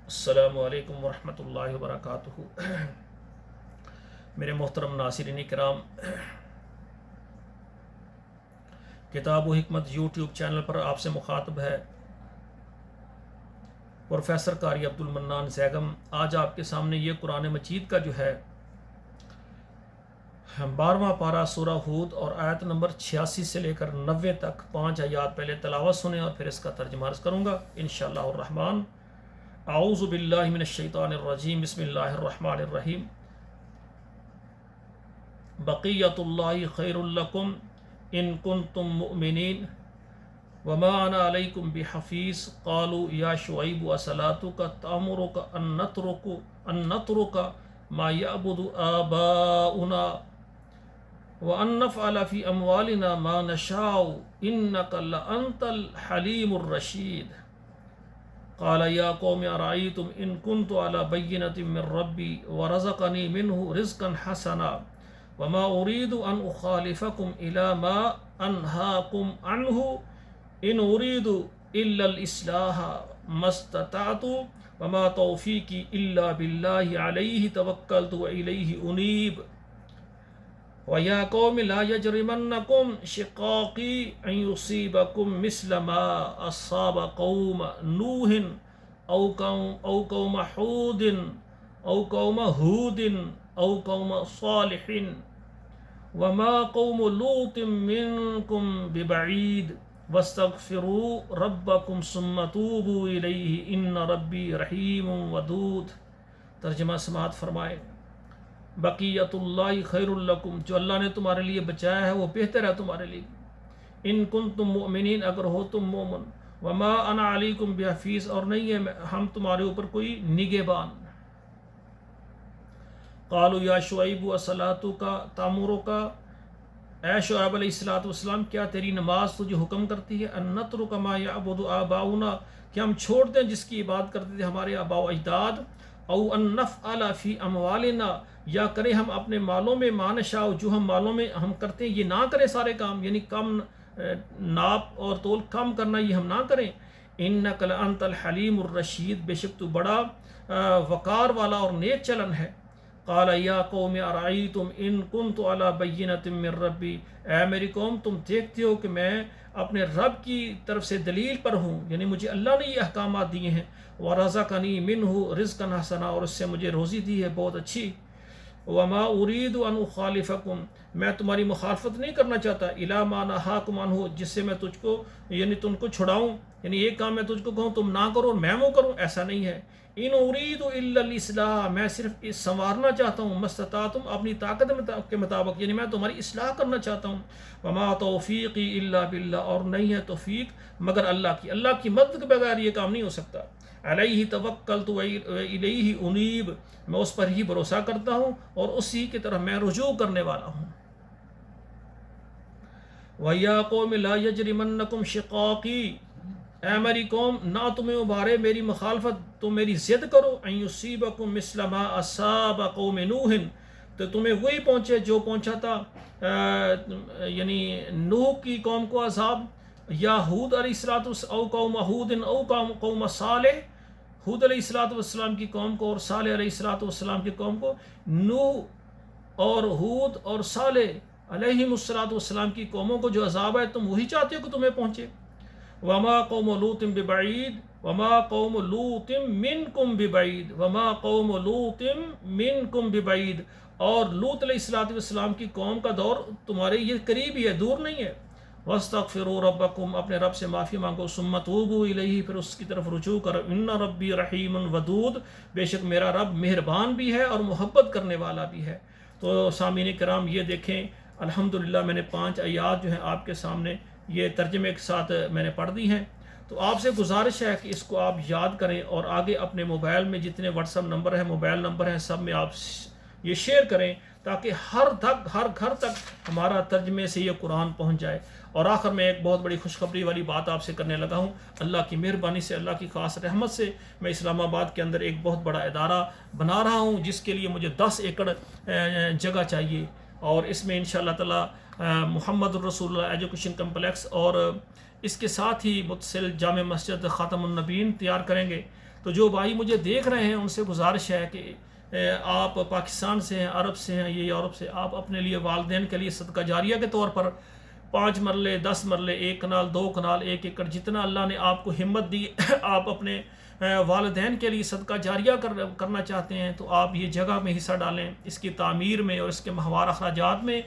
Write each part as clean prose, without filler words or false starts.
السلام علیکم ورحمۃ اللہ وبرکاتہ۔ میرے محترم ناظرین کرام، کتاب و حکمت یوٹیوب چینل پر آپ سے مخاطب ہے پروفیسر قاری عبد المنان زیگم۔ آج آپ کے سامنے یہ قرآن مجید کا جو ہے 12واں پارہ سورہ ہود اور آیت نمبر 86 سے لے کر 90 تک 5 آیات پہلے تلاوت سنیں اور پھر اس کا ترجمہ عرض کروں گا انشاءاللہ الرحمن۔ اعوذ باللہ من الشیطان الرجیم، بسم اللہ الرحمن الرحیم۔ بقیت اللہ خیر لکم ان کنتم مؤمنین وما انا علیکم بحفیظ قالوا یا شعیب اصلاتک تأمرک ان نترک ما یعبد آباؤنا وان نفعل فی اموالنا ما نشاء انک لانت الحلیم الرشید۔ قال یا قوم ارأیتم ان کنت علی بینۃ من ربی ورزقنی منہ رزقا حسنا وما اريد ان اخالفكم الى ما انهاكم عنه ان اريد الا الاصلاح ما استطعت وما توفيقي الا بالله عليه توكلت واليه انيب ويا قوم لا يجرمنكم شقاقي ان يصيبكم مثل ما اصاب قوم نوح او قوم هود او قوم صالح وما قوم لوط منكم ببعید واستغفروا ربکم ثم توبوا الیہ ان ربی رحیم ودود۔ ترجمہ سماعت فرمائے۔ بقیت اللہ خیر لکم، جو اللہ نے تمہارے لیے بچایا ہے وہ بہتر ہے تمہارے لیے، ان کنتم مؤمنین، اگر ہو تم مومن، وما انا علیکم بحفیظ، اور نہیں ہے ہم تمہارے اوپر کوئی نگہبان۔ قالوا یا شعیب اصلاتک تأمرک، اے شعیب علیہ الصلوۃ والسلام کیا تیری نماز تجھے حکم کرتی ہے ان نترک ما یعبد آباؤنا، کہ ہم چھوڑ دیں جس کی عبادت کرتے تھے ہمارے آباء و اجداد، او ان نفعل فی اموالنا، یا کریں ہم اپنے مالوں میں ما نشاء، جو ہم مالوں میں ہم کرتے ہیں یہ نہ کریں سارے کام، یعنی کم ناپ اور تول کم کرنا یہ ہم نہ کریں۔ انک لانت الحلیم الرشید، بے شک تو بڑا وقار والا اور نیک چلن ہے۔ قال یا قوم ارأیتم ان کنت علی بینۃ من ربی، اے میری قوم تم دیکھتے ہو کہ میں اپنے رب کی طرف سے دلیل پر ہوں، یعنی مجھے اللہ نے یہ احکامات دیے ہیں، ورزقنی منہ رزقا حسنا، اور اس سے مجھے روزی دی ہے بہت اچھی، وما اريد ان اخالفکم، میں تمہاری مخالفت نہیں کرنا چاہتا، الی ما نہاکم عنہ، جس سے میں تجھ کو یعنی تم کو چھڑاؤں، یعنی ایک کام میں تجھ کو کہوں تم نہ کرو میں وہ کروں، ایسا نہیں ہے۔ ان اريد الا الاصلاح، میں صرف سنوارنا چاہتا ہوں، مستطاعتم، اپنی طاقت کے مطابق، یعنی میں تمہاری اصلاح کرنا چاہتا ہوں۔ وما توفیقی الا باللہ، اور نہیں ہے توفیق مگر اللہ کی، اللہ کی مدد کے بغیر یہ کام نہیں ہو سکتا۔ علیہ توکلت والیہ انیب، میں اس پر ہی بھروسہ کرتا ہوں اور اسی کی طرف میں رجوع کرنے والا ہوں۔ وَيَا قَوْمِ لَا يَجْرِمَنَّكُمْ شِقَاقِي، اے میری قوم نہ تمہیں ابھارے میری مخالفت، تم میری ضد کرو، ان یصیبکم مثل ما اصاب قوم نوح، تو تمہیں وہی پہنچے جو پہنچا تھا یعنی نوح کی قوم کو عذاب، یا ہود علیہ السلام او قوم ہود او قوم صالح، ہود علیہ السلام کی قوم کو اور صالح علیہ السلام کی قوم کو، نوح اور ہود اور صالح علیہ السلام کی قوموں کو جو عذاب ہے تم وہی چاہتے ہو کہ تمہیں پہنچے۔ وما قوم لوط ببعید وما قوم لوط منکم ببعید وما قوم لوط منکم ببعید، اور لوط علیہ السلام کی قوم کا دور تمہارے یہ قریب ہی ہے، دور نہیں ہے۔ واستغفروا ربکم، اپنے رب سے معافی مانگو، ثم توبوا الیہ، پھر اس کی طرف رجوع کرو، ان ربی رحیم ودود، بے شک میرا رب مہربان بھی ہے اور محبت کرنے والا بھی ہے۔ تو سامعین کرام یہ دیکھیں الحمدللہ میں نے 5 آیات جو ہیں آپ کے سامنے یہ ترجمے کے ساتھ میں نے پڑھ دی ہیں، تو آپ سے گزارش ہے کہ اس کو آپ یاد کریں اور آگے اپنے موبائل میں جتنے واٹس ایپ نمبر ہیں، موبائل نمبر ہیں، سب میں آپ یہ شیئر کریں تاکہ ہر گھر تک ہمارا ترجمے سے یہ قرآن پہنچ جائے۔ اور آخر میں ایک بہت بڑی خوشخبری والی بات آپ سے کرنے لگا ہوں، اللہ کی مہربانی سے، اللہ کی خاص رحمت سے میں اسلام آباد کے اندر ایک بہت بڑا ادارہ بنا رہا ہوں، جس کے لیے مجھے 10 ایکڑ جگہ چاہیے، اور اس میں انشاءاللہ تعالی محمد الرسول اللہ ایجوکیشن کمپلیکس اور اس کے ساتھ ہی متصل جامع مسجد خاتم النبیین تیار کریں گے، تو جو بھائی مجھے دیکھ رہے ہیں ان سے گزارش ہے کہ آپ پاکستان سے ہیں، عرب سے ہیں، یہ یورپ سے، آپ اپنے لیے والدین کے لیے صدقہ جاریہ کے طور پر 5 مرلے 10 مرلے 1 کنال 2 کنال 1 ایکڑ جتنا اللہ نے آپ کو ہمت دی آپ اپنے والدین کے لیے صدقہ جاریہ کرنا چاہتے ہیں تو آپ یہ جگہ میں حصہ ڈالیں، اس کی تعمیر میں اور اس کے ماہوار اخراجات میں۔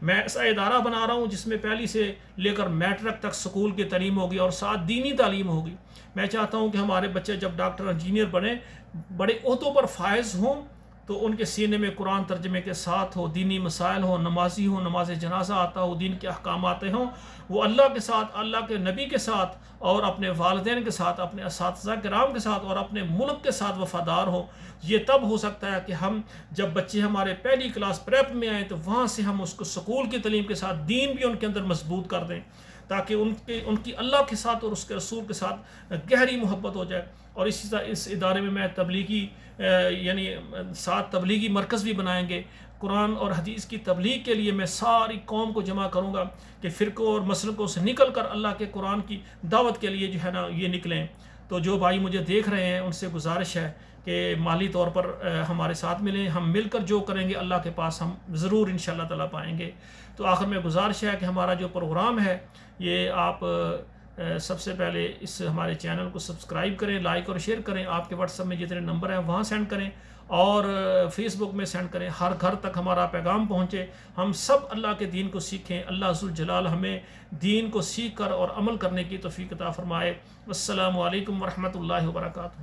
میں ایسا ادارہ بنا رہا ہوں جس میں پہلی سے لے کر میٹرک تک سکول کی تعلیم ہوگی اور ساتھ دینی تعلیم ہوگی۔ میں چاہتا ہوں کہ ہمارے بچے جب ڈاکٹر انجینئر بنے، بڑے عہدوں پر فائز ہوں، تو ان کے سینے میں قرآن ترجمے کے ساتھ ہو، دینی مسائل ہوں، نمازی ہوں، نماز جنازہ آتا ہو، دین کے احکام آتے ہوں، وہ اللہ کے ساتھ، اللہ کے نبی کے ساتھ اور اپنے والدین کے ساتھ، اپنے اساتذہ کرام کے ساتھ اور اپنے ملک کے ساتھ وفادار ہوں۔ یہ تب ہو سکتا ہے کہ ہم جب بچے ہمارے پہلی کلاس پریپ میں آئیں تو وہاں سے ہم اس کو سکول کی تعلیم کے ساتھ دین بھی ان کے اندر مضبوط کر دیں، تاکہ ان کی اللہ کے ساتھ اور اس کے رسول کے ساتھ گہری محبت ہو جائے۔ اور اسی طرح اس ادارے میں میں تبلیغی یعنی 7 تبلیغی مرکز بھی بنائیں گے۔ قرآن اور حدیث کی تبلیغ کے لیے میں ساری قوم کو جمع کروں گا کہ فرقوں اور مسلکوں سے نکل کر اللہ کے قرآن کی دعوت کے لیے جو ہے نا یہ نکلیں۔ تو جو بھائی مجھے دیکھ رہے ہیں ان سے گزارش ہے کہ مالی طور پر ہمارے ساتھ ملیں، ہم مل کر جو کریں گے اللہ کے پاس ہم ضرور انشاءاللہ تعالیٰ پائیں گے۔ تو آخر میں گزارش ہے کہ ہمارا جو پروگرام ہے یہ آپ سب سے پہلے اس ہمارے چینل کو سبسکرائب کریں، لائک اور شیئر کریں، آپ کے واٹس ایپ میں جتنے نمبر ہیں وہاں سینڈ کریں اور فیس بک میں سینڈ کریں، ہر گھر تک ہمارا پیغام پہنچے، ہم سب اللہ کے دین کو سیکھیں۔ اللہ ذوالجلال ہمیں دین کو سیکھ کر اور عمل کرنے کی توفیق عطا فرمائے۔ السلام علیکم ورحمۃ اللہ وبرکاتہ۔